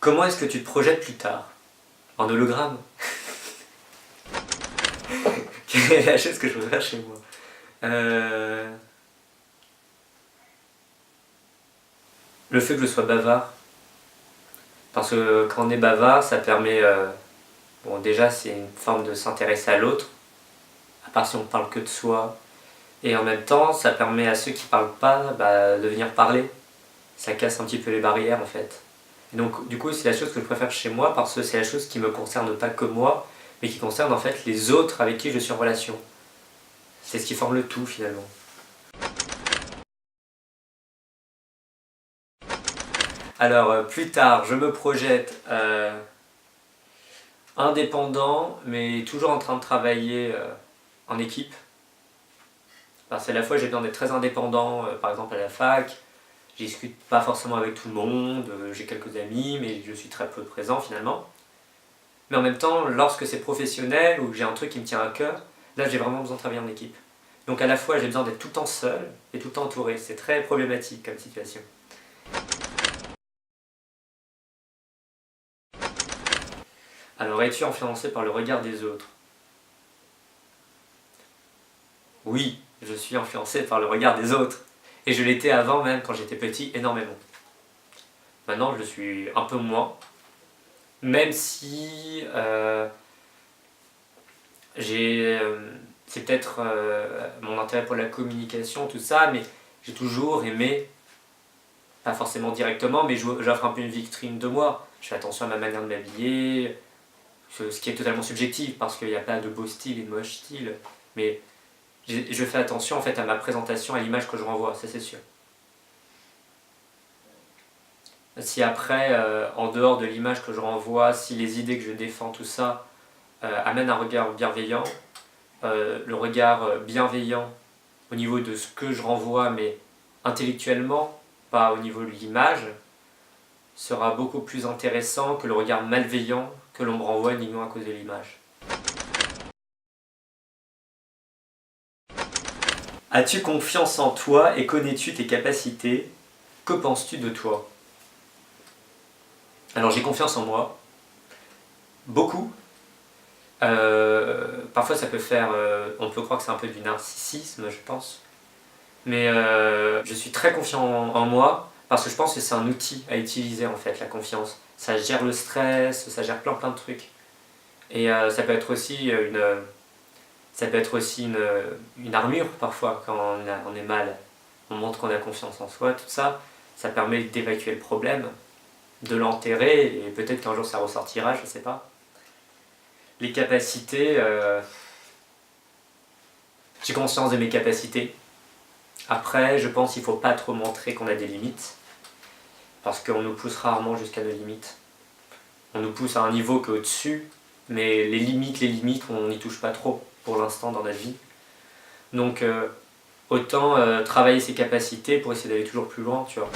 Comment est-ce que tu te projettes plus tard? En hologramme? Quelle est la chose que je veux faire chez moi? Le fait que je sois bavard. Parce que quand on est bavard, ça permet... bon, déjà, c'est une forme de s'intéresser à l'autre, à part si on parle que de soi. Et en même temps, ça permet à ceux qui parlent pas de venir parler. Ça casse un petit peu les barrières, en fait. Et donc, du coup, c'est la chose que je préfère chez moi, parce que c'est la chose qui me concerne pas que moi, mais qui concerne en fait les autres avec qui je suis en relation. C'est ce qui forme le tout, finalement. Alors, plus tard, je me projette indépendant, mais toujours en train de travailler en équipe. Parce qu'à la fois, j'ai besoin d'être très indépendant, par exemple à la fac, je discute pas forcément avec tout le monde, j'ai quelques amis, mais je suis très peu présent finalement. Mais en même temps, lorsque c'est professionnel ou que j'ai un truc qui me tient à cœur, là j'ai vraiment besoin de travailler en équipe. Donc à la fois, j'ai besoin d'être tout le temps seul et tout le temps entouré. C'est très problématique comme situation. Alors, es-tu influencé par le regard des autres? Oui, je suis influencé par le regard des autres. Et je l'étais avant même, quand j'étais petit, énormément. Maintenant, je le suis un peu moins. Même si c'est peut-être mon intérêt pour la communication, tout ça, mais j'ai toujours aimé, pas forcément directement, mais j'offre un peu une vitrine de moi. Je fais attention à ma manière de m'habiller, ce qui est totalement subjectif, parce qu'il n'y a pas de beau style et de moche style. Mais je fais attention en fait à ma présentation, à l'image que je renvoie, ça c'est sûr. Si après, en dehors de l'image que je renvoie, si les idées que je défends, tout ça, amènent un regard bienveillant, le regard bienveillant au niveau de ce que je renvoie, mais intellectuellement, pas au niveau de l'image, sera beaucoup plus intéressant que le regard malveillant que l'on me renvoie uniquement à cause de l'image. As-tu confiance en toi et connais-tu tes capacités? Que penses-tu de toi? Alors j'ai confiance en moi, beaucoup. Parfois ça peut faire, on peut croire que c'est un peu du narcissisme, je pense. Mais je suis très confiant en moi parce que je pense que c'est un outil à utiliser en fait, la confiance. Ça gère le stress, ça gère plein de trucs. Et ça peut être aussi une armure parfois quand on est mal. On montre qu'on a confiance en soi, tout ça. Ça permet d'évacuer le problème, de l'enterrer et peut-être qu'un jour ça ressortira, je sais pas. Les capacités, j'ai conscience de mes capacités. Après, je pense qu'il ne faut pas trop montrer qu'on a des limites, parce qu'on nous pousse rarement jusqu'à nos limites. On nous pousse à un niveau qui est au-dessus, mais les limites, on n'y touche pas trop pour l'instant dans notre vie. Donc autant travailler ses capacités pour essayer d'aller toujours plus loin, tu vois.